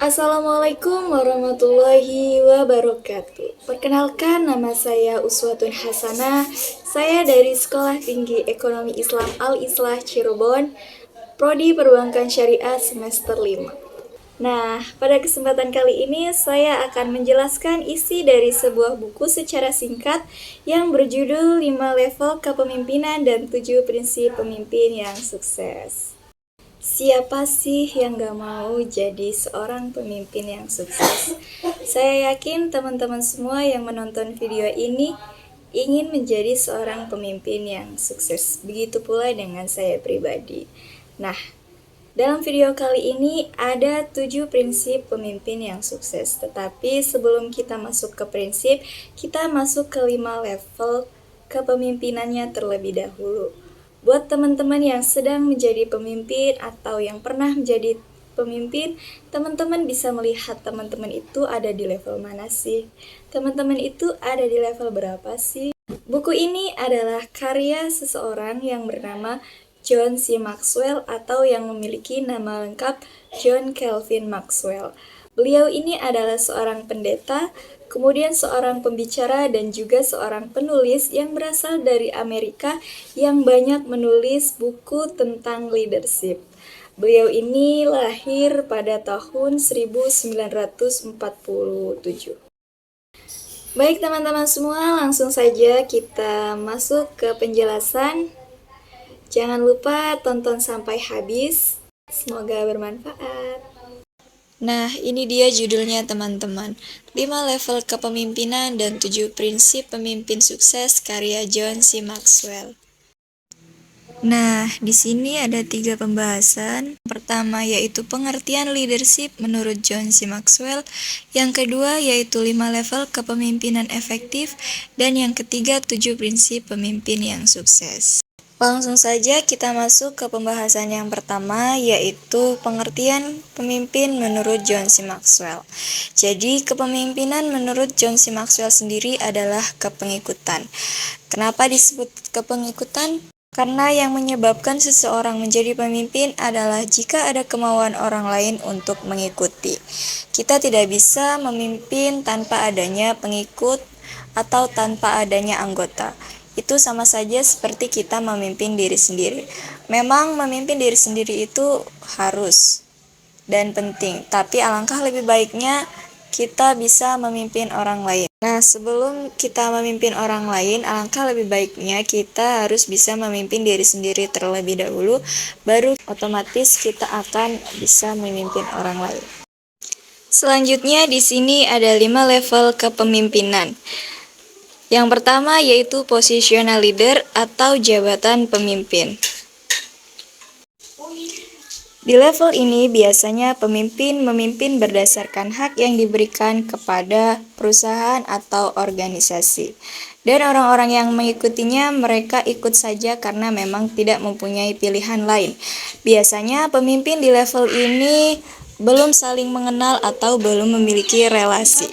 Assalamualaikum warahmatullahi wabarakatuh. Perkenalkan, nama saya Uswatun Hasanah. Saya dari Sekolah Tinggi Ekonomi Islam Al-Islah Cirebon, Prodi Perbankan Syariah semester 5. Nah, pada kesempatan kali ini saya akan menjelaskan isi dari sebuah buku secara singkat yang berjudul 5 Level Kepemimpinan dan 7 Prinsip Pemimpin yang Sukses. Siapa sih yang gak mau jadi seorang pemimpin yang sukses? Saya yakin teman-teman semua yang menonton video ini ingin menjadi seorang pemimpin yang sukses. Begitu pula dengan saya pribadi. Nah, dalam video kali ini ada 7 prinsip pemimpin yang sukses. Tetapi sebelum kita masuk ke prinsip, kita masuk ke 5 level kepemimpinannya terlebih dahulu. Buat teman-teman yang sedang menjadi pemimpin atau yang pernah menjadi pemimpin, teman-teman bisa melihat teman-teman itu ada di level mana sih? Teman-teman itu ada di level berapa sih? Buku ini adalah karya seseorang yang bernama John C. Maxwell atau yang memiliki nama lengkap John Calvin Maxwell. Beliau ini adalah seorang pendeta, kemudian seorang pembicara dan juga seorang penulis yang berasal dari Amerika yang banyak menulis buku tentang leadership. Beliau ini lahir pada tahun 1947. Baik teman-teman semua, langsung saja kita masuk ke penjelasan. Jangan lupa tonton sampai habis. Semoga bermanfaat. Nah, ini dia judulnya teman-teman. 5 level kepemimpinan dan 7 prinsip pemimpin sukses karya John C. Maxwell. Nah, di sini ada 3 pembahasan. Pertama yaitu pengertian leadership menurut John C. Maxwell. Yang kedua yaitu 5 level kepemimpinan efektif. Dan yang ketiga 7 prinsip pemimpin yang sukses. Langsung saja kita masuk ke pembahasan yang pertama, yaitu pengertian pemimpin menurut John C. Maxwell. Jadi, kepemimpinan menurut John C. Maxwell sendiri adalah kepengikutan. Kenapa disebut kepengikutan? Karena yang menyebabkan seseorang menjadi pemimpin adalah jika ada kemauan orang lain untuk mengikuti. Kita tidak bisa memimpin tanpa adanya pengikut atau tanpa adanya anggota. Itu sama saja seperti kita memimpin diri sendiri. Memang memimpin diri sendiri itu harus dan penting, tapi alangkah lebih baiknya kita bisa memimpin orang lain. Nah, sebelum kita memimpin orang lain, alangkah lebih baiknya kita harus bisa memimpin diri sendiri terlebih dahulu, baru otomatis kita akan bisa memimpin orang lain. Selanjutnya di sini ada 5 level kepemimpinan. Yang pertama yaitu positional leader atau jabatan pemimpin. Di level ini biasanya pemimpin memimpin berdasarkan hak yang diberikan kepada perusahaan atau organisasi. Dan orang-orang yang mengikutinya mereka ikut saja karena memang tidak mempunyai pilihan lain. Biasanya pemimpin di level ini belum saling mengenal atau belum memiliki relasi.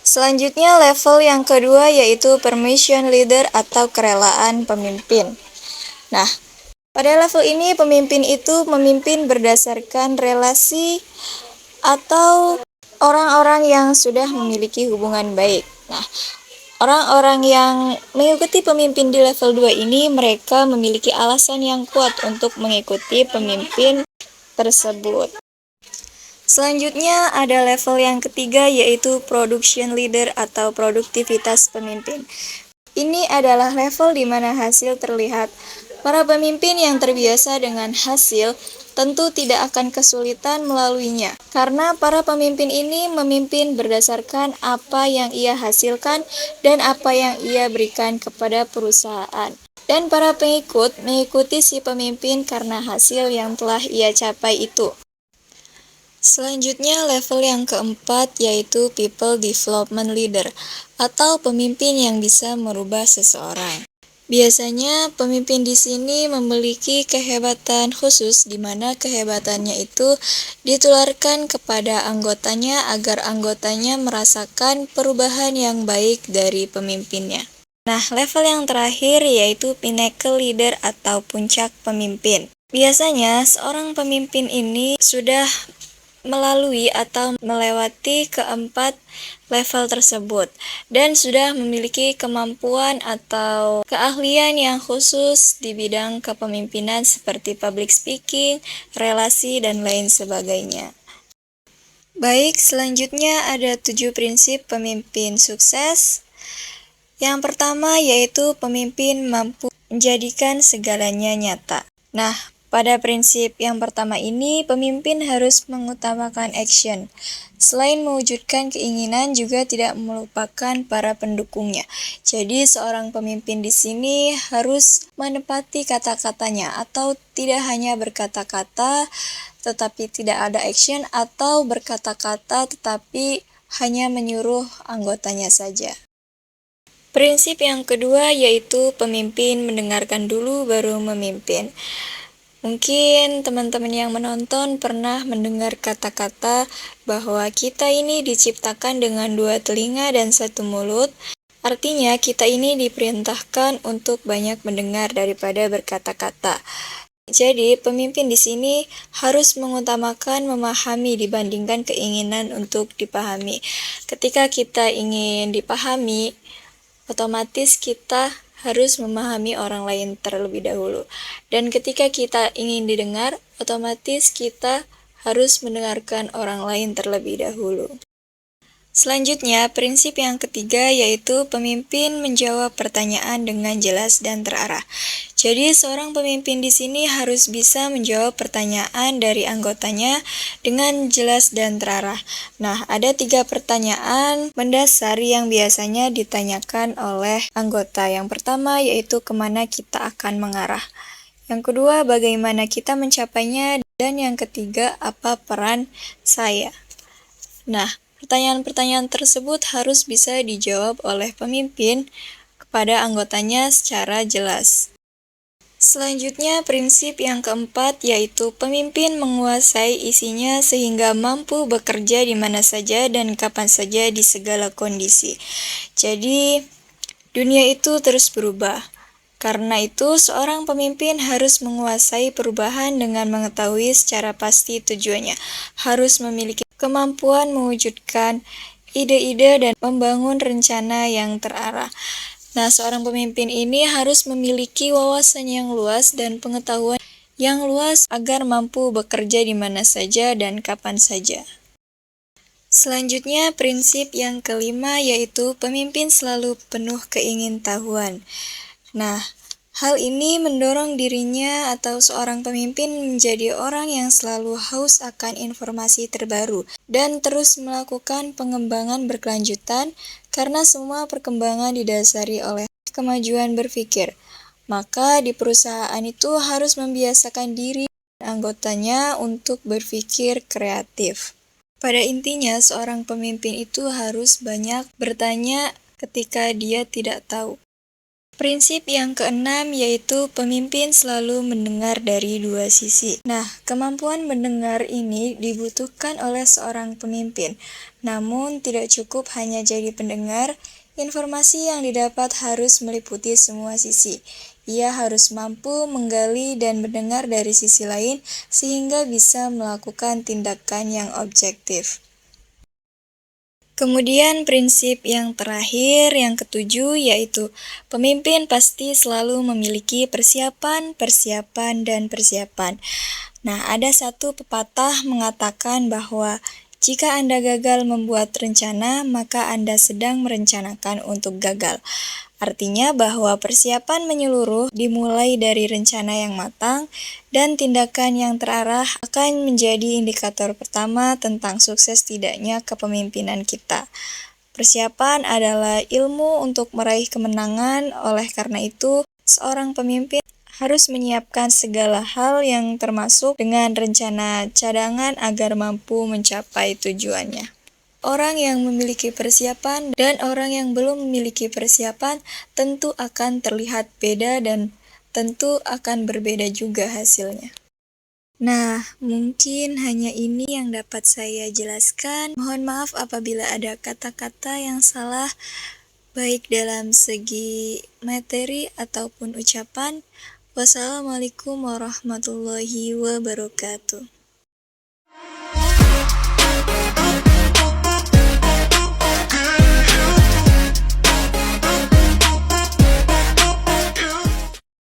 Selanjutnya level yang kedua yaitu permission leader atau kerelaan pemimpin. Nah, pada level ini pemimpin itu memimpin berdasarkan relasi atau orang-orang yang sudah memiliki hubungan baik. Nah, orang-orang yang mengikuti pemimpin di level 2 ini mereka memiliki alasan yang kuat untuk mengikuti pemimpin tersebut. Selanjutnya ada level yang ketiga yaitu production leader atau produktivitas pemimpin. Ini adalah level di mana hasil terlihat. Para pemimpin yang terbiasa dengan hasil tentu tidak akan kesulitan melaluinya. Karena para pemimpin ini memimpin berdasarkan apa yang ia hasilkan dan apa yang ia berikan kepada perusahaan. Dan para pengikut mengikuti si pemimpin karena hasil yang telah ia capai itu. Selanjutnya level yang keempat yaitu people development leader atau pemimpin yang bisa merubah seseorang. Biasanya pemimpin di sini memiliki kehebatan khusus di mana kehebatannya itu ditularkan kepada anggotanya agar anggotanya merasakan perubahan yang baik dari pemimpinnya. Nah, level yang terakhir yaitu pinnacle leader atau puncak pemimpin. Biasanya seorang pemimpin ini sudah melalui atau melewati keempat level tersebut dan sudah memiliki kemampuan atau keahlian yang khusus di bidang kepemimpinan seperti public speaking, relasi, dan lain sebagainya. Baik, selanjutnya ada 7 prinsip pemimpin sukses. Yang pertama yaitu pemimpin mampu menjadikan segalanya nyata. Nah, pada prinsip yang pertama ini, pemimpin harus mengutamakan action. Selain mewujudkan keinginan, juga tidak melupakan para pendukungnya. Jadi, seorang pemimpin di sini harus menepati kata-katanya, atau tidak hanya berkata-kata, tetapi tidak ada action, atau berkata-kata tetapi hanya menyuruh anggotanya saja. Prinsip yang kedua yaitu pemimpin mendengarkan dulu baru memimpin. Mungkin teman-teman yang menonton pernah mendengar kata-kata bahwa kita ini diciptakan dengan 2 telinga dan 1 mulut. Artinya kita ini diperintahkan untuk banyak mendengar daripada berkata-kata. Jadi pemimpin di sini harus mengutamakan memahami dibandingkan keinginan untuk dipahami. Ketika kita ingin dipahami, otomatis kita harus memahami orang lain terlebih dahulu. Dan ketika kita ingin didengar, otomatis kita harus mendengarkan orang lain terlebih dahulu. Selanjutnya, prinsip yang ketiga yaitu pemimpin menjawab pertanyaan dengan jelas dan terarah. Jadi, seorang pemimpin di sini harus bisa menjawab pertanyaan dari anggotanya dengan jelas dan terarah. Nah, ada 3 pertanyaan mendasar yang biasanya ditanyakan oleh anggota. Yang pertama yaitu kemana kita akan mengarah. Yang kedua, bagaimana kita mencapainya. Dan yang ketiga, apa peran saya. Nah, pertanyaan-pertanyaan tersebut harus bisa dijawab oleh pemimpin kepada anggotanya secara jelas. Selanjutnya, prinsip yang keempat yaitu pemimpin menguasai isinya sehingga mampu bekerja di mana saja dan kapan saja di segala kondisi. Jadi, dunia itu terus berubah. Karena itu, seorang pemimpin harus menguasai perubahan dengan mengetahui secara pasti tujuannya. Harus memiliki kemampuan mewujudkan ide-ide dan membangun rencana yang terarah. Nah, seorang pemimpin ini harus memiliki wawasan yang luas dan pengetahuan yang luas agar mampu bekerja di mana saja dan kapan saja. Selanjutnya, prinsip yang kelima yaitu pemimpin selalu penuh keingintahuan. Nah, hal ini mendorong dirinya atau seorang pemimpin menjadi orang yang selalu haus akan informasi terbaru dan terus melakukan pengembangan berkelanjutan karena semua perkembangan didasari oleh kemajuan berpikir. Maka di perusahaan itu harus membiasakan diri dan anggotanya untuk berpikir kreatif. Pada intinya, seorang pemimpin itu harus banyak bertanya ketika dia tidak tahu. Prinsip yang keenam yaitu pemimpin selalu mendengar dari 2 sisi. Nah, kemampuan mendengar ini dibutuhkan oleh seorang pemimpin. Namun, tidak cukup hanya jadi pendengar, informasi yang didapat harus meliputi semua sisi. Ia harus mampu menggali dan mendengar dari sisi lain sehingga bisa melakukan tindakan yang objektif. Kemudian prinsip yang terakhir, yang ketujuh, yaitu pemimpin pasti selalu memiliki persiapan, dan persiapan. Nah, ada satu pepatah mengatakan bahwa jika Anda gagal membuat rencana, maka Anda sedang merencanakan untuk gagal. Artinya bahwa persiapan menyeluruh dimulai dari rencana yang matang dan tindakan yang terarah akan menjadi indikator pertama tentang sukses tidaknya kepemimpinan kita. Persiapan adalah ilmu untuk meraih kemenangan, oleh karena itu seorang pemimpin harus menyiapkan segala hal yang termasuk dengan rencana cadangan agar mampu mencapai tujuannya. Orang yang memiliki persiapan dan orang yang belum memiliki persiapan tentu akan terlihat beda dan tentu akan berbeda juga hasilnya. Nah, mungkin hanya ini yang dapat saya jelaskan. Mohon maaf apabila ada kata-kata yang salah, baik dalam segi materi ataupun ucapan. Wassalamualaikum warahmatullahi wabarakatuh.